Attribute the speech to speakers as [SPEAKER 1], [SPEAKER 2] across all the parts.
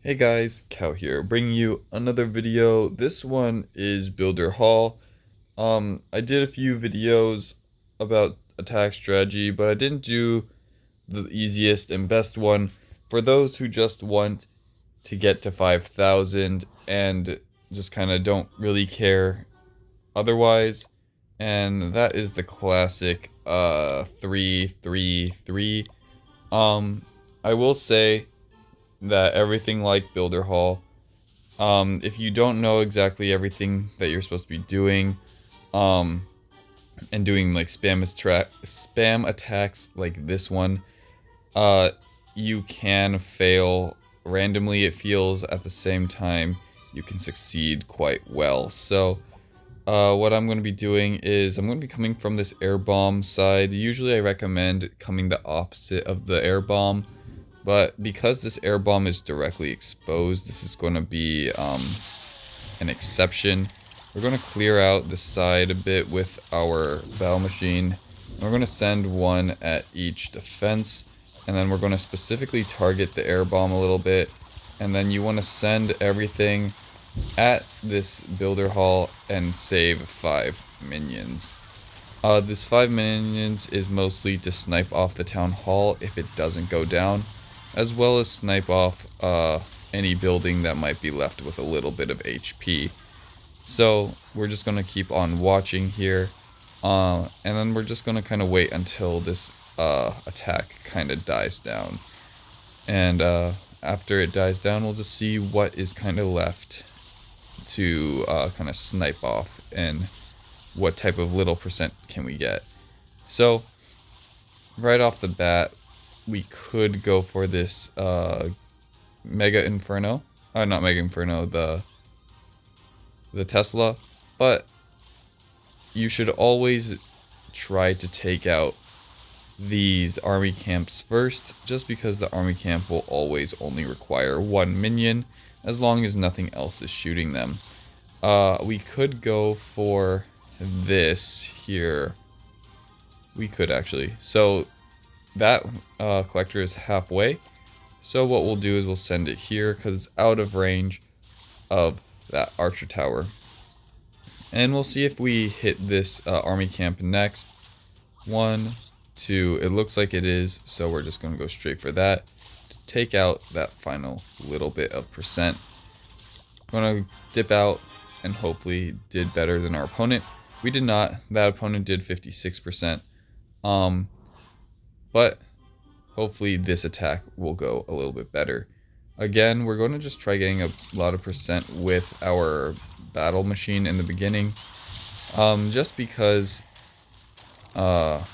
[SPEAKER 1] Hey guys, Cal here, bringing you another video. This one is Builder Hall. I did a few videos about attack strategy, but I didn't do the easiest and best one for those who just want to get to 5,000 and just kind of don't really care otherwise. And that is the classic 3-3-3. I will say that everything like Builder Hall, if you don't know exactly everything that you're supposed to be doing, um, and doing like spam attacks like this one, uh, you can fail randomly. It feels at the same time you can succeed quite well. So, what I'm going to be doing is I'm going to be coming from this air bomb side. Usually, I recommend coming the opposite of the air bomb. But because this air bomb is directly exposed, this is going to be an exception. We're going to clear out the side a bit with our battle machine. We're going to send one at each defense. And then we're going to specifically target the air bomb a little bit. And then you want to send everything at this builder hall and save 5 minions. This 5 minions is mostly to snipe off the town hall if it doesn't go down, as well as snipe off any building that might be left with a little bit of HP. So we're just going to keep on watching here, and then we're just going to kind of wait until this attack kind of dies down. And after it dies down, we'll just see what is kind of left to kind of snipe off and what type of little percent can we get. So right off the bat, we could go for this Mega Inferno. Not Mega Inferno, the Tesla. But you should always try to take out these army camps first, just because the army camp will always only require 1 minion, as long as nothing else is shooting them. We could go for this here. We could actually. So that collector is halfway. So what we'll do is we'll send it here because it's out of range of that archer tower. And we'll see if we hit this army camp next. 1, 2, it looks like it is, so we're just going to go straight for that to take out that final little bit of percent. I'm going to dip out and hopefully did better than our opponent. We did not. That opponent did 56%. But hopefully this attack will go a little bit better. Again, we're going to just try getting a lot of percent with our battle machine in the beginning. Just because a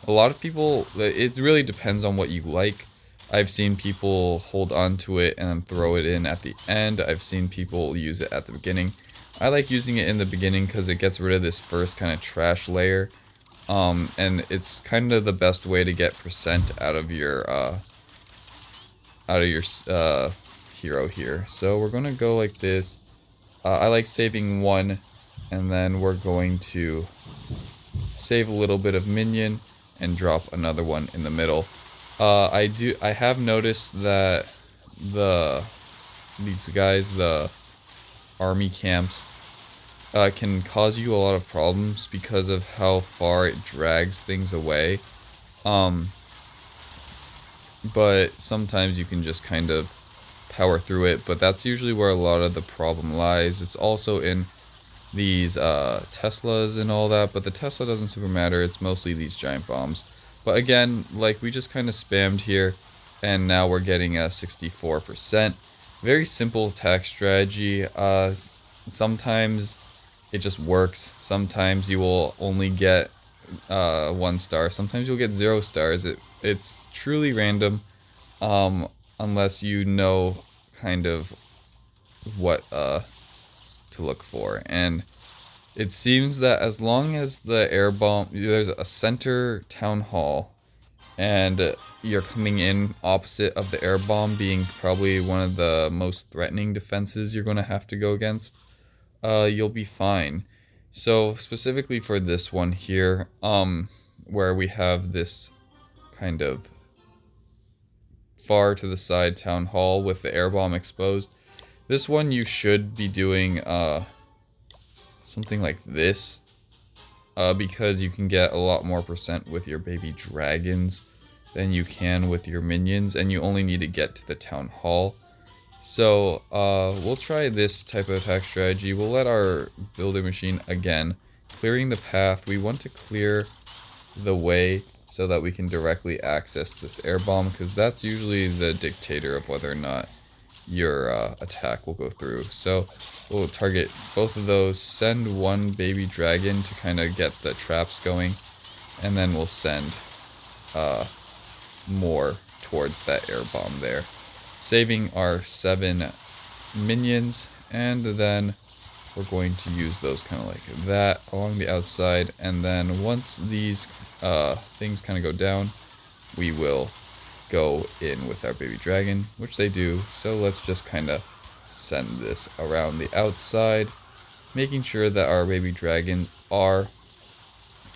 [SPEAKER 1] lot of people, it really depends on what you like. I've seen people hold on to it and then throw it in at the end. I've seen people use it at the beginning. I like using it in the beginning because it gets rid of this first kind of trash layer. And it's kind of the best way to get percent out of your hero here. So we're gonna go like this. I like saving 1, and then we're going to save a little bit of minion and drop another one in the middle. I have noticed that these guys, the army camps, can cause you a lot of problems because of how far it drags things away. But sometimes you can just kind of power through it, but that's usually where a lot of the problem lies. It's also in these Teslas and all that, but the Tesla doesn't super matter. It's mostly these giant bombs. But again, like, we just kind of spammed here, and now we're getting a 64%. Very simple attack strategy. Sometimes it just works. Sometimes you will only get 1 star. Sometimes you'll get 0 stars. It's truly random, unless you know kind of what to look for. And it seems that as long as the air bomb, there's a center town hall, and you're coming in opposite of the air bomb being probably one of the most threatening defenses you're going to have to go against, you'll be fine. So specifically for this one here, where we have this kind of far to the side town hall with the air bomb exposed. This one you should be doing something like this, because you can get a lot more % with your baby dragons than you can with your minions, and you only need to get to the town hall. So we'll try this type of attack strategy. We'll let our builder machine, again, clearing the path. We want to clear the way so that we can directly access this air bomb, because that's usually the dictator of whether or not your attack will go through. So we'll target both of those, send one baby dragon to kind of get the traps going, and then we'll send more towards that air bomb there, saving our 7 minions, and then we're going to use those kind of like that along the outside, and then once these things kind of go down, we will go in with our baby dragon, which they do. So let's just kind of send this around the outside, making sure that our baby dragons are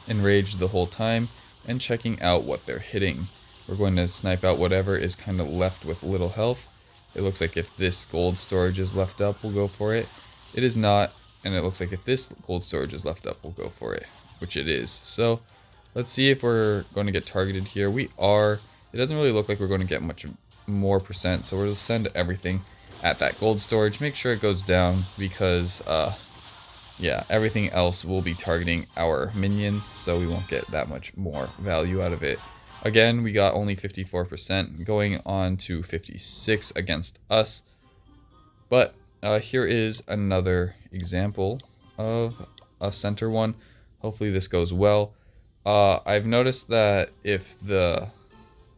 [SPEAKER 1] enraged the whole time and checking out what they're hitting. We're going to snipe out whatever is kind of left with little health. It looks like if this gold storage is left up, we'll go for it. It is not, and it looks like if this gold storage is left up, we'll go for it, which it is. So let's see if we're going to get targeted here. We are. It doesn't really look like we're going to get much more %, so we'll send everything at that gold storage. Make sure it goes down, because yeah, everything else will be targeting our minions, so we won't get that much more value out of it. Again, we got only 54%, going on to 56 against us. But here is another example of a center one. Hopefully this goes well. I've noticed that if the...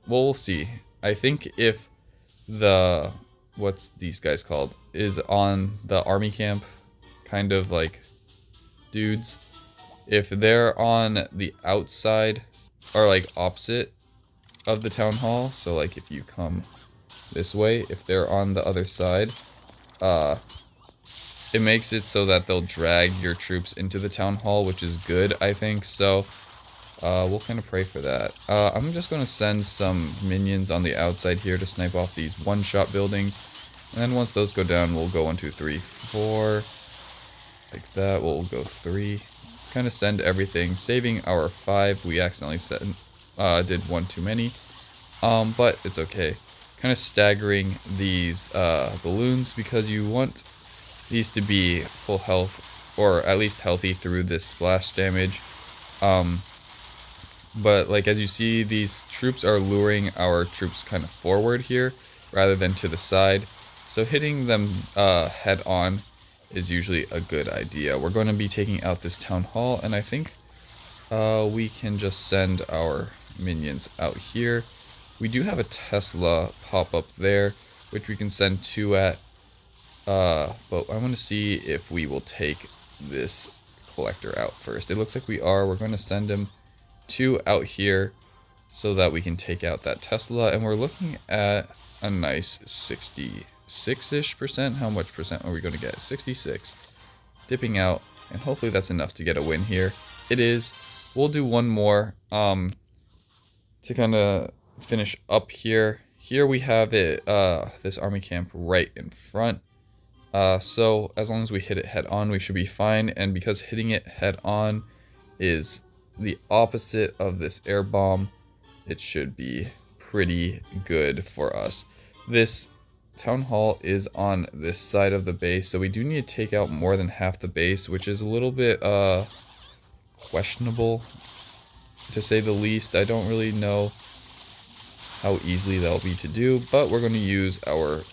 [SPEAKER 1] well, we'll see. I think if the... what's these guys called? Is on the army camp, kind of like dudes. If they're on the outside, or like opposite of the town hall, so like if you come this way, if they're on the other side, it makes it so that they'll drag your troops into the town hall, which is good, I think. So we'll kind of pray for that. I'm just going to send some minions on the outside here to snipe off these one-shot buildings, and then once those go down, we'll go 1, 2, 3, 4 like that. We'll go 3. Let's kind of send everything, saving our 5. We accidentally did 1 too many, but it's okay. Kind of staggering these balloons, because you want these to be full health, or at least healthy through this splash damage. But like as you see, these troops are luring our troops kind of forward here rather than to the side, so hitting them head on is usually a good idea. We're going to be taking out this town hall, and I think we can just send our minions out here. We do have a Tesla pop up there, which we can send 2 at, but I want to see if we will take this collector out first. It looks like we are. We're going to send him 2 out here so that we can take out that Tesla, and we're looking at a nice 66-ish %. How much % are we going to get? 66. Dipping out, and hopefully that's enough to get a win here. It is. We'll do one more to kind of finish up here. Here we have it, this army camp right in front. So as long as we hit it head on, we should be fine. And because hitting it head on is the opposite of this air bomb, it should be pretty good for us. This town hall is on this side of the base, so we do need to take out more than half the base, which is a little bit questionable, to say the least. I don't really know how easily that'll be to do, but we're going to use our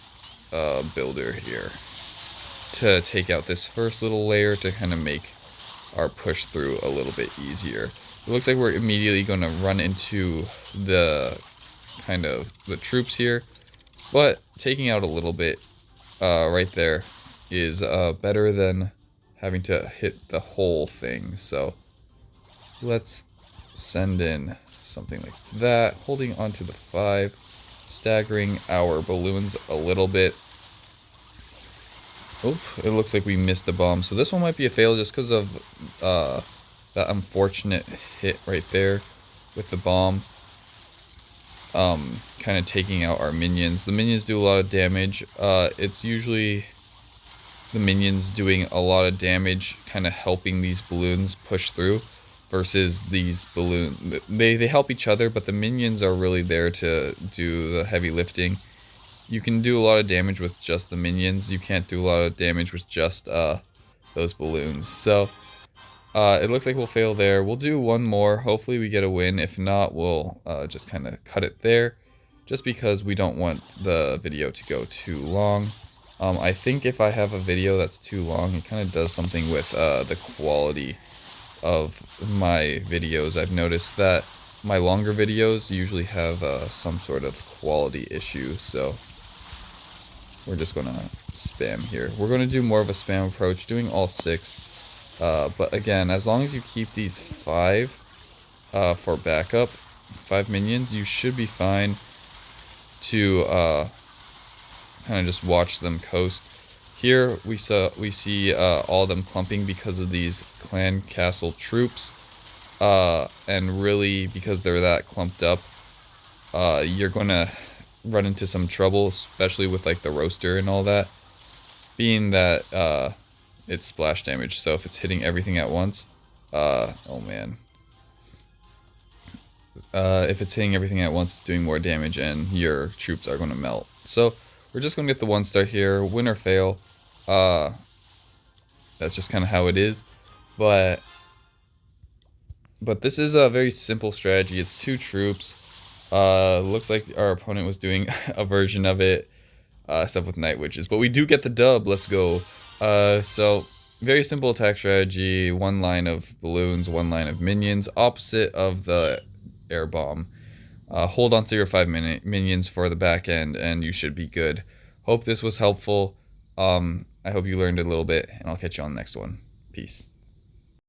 [SPEAKER 1] builder here to take out this first little layer to kind of make our push through a little bit easier. It looks like we're immediately going to run into the kind of the troops here, but taking out a little bit right there is better than having to hit the whole thing. So let's send in something like that, holding onto the 5, staggering our balloons a little bit. Oh, it looks like we missed a bomb, so this one might be a fail just because of that unfortunate hit right there with the bomb. kind of taking out our minions. The minions do a lot of damage. It's usually the minions doing a lot of damage, kind of helping these balloons push through, versus these balloons. They help each other, but the minions are really there to do the heavy lifting. You can do a lot of damage with just the minions. You can't do a lot of damage with just those balloons. So it looks like we'll fail there. We'll do one more. Hopefully we get a win. If not, we'll just kind of cut it there, just because we don't want the video to go too long. I think if I have a video that's too long, it kind of does something with the quality of my videos. I've noticed that my longer videos usually have some sort of quality issue, so we're just gonna spam here. We're gonna do more of a spam approach, doing all 6. But again, as long as you keep these 5 for backup, 5 minions, you should be fine to kind of just watch them coast. Here we see all of them clumping because of these clan castle troops, and really because they're that clumped up, you're gonna run into some trouble, especially with like the roaster and all that, being that it's splash damage. So if it's hitting everything at once, oh man, if it's hitting everything at once, it's doing more damage and your troops are going to melt. So we're just going to get the 1-star here, win or fail. That's just kind of how it is. But this is a very simple strategy. It's 2 troops. Looks like our opponent was doing a version of it, except with night witches. But we do get the dub. Let's go. So very simple attack strategy. 1 line of balloons, 1 line of minions, opposite of the air bomb. Hold on to your 5 minions for the back end, and you should be good. Hope this was helpful. I hope you learned a little bit, and I'll catch you on the next one. Peace.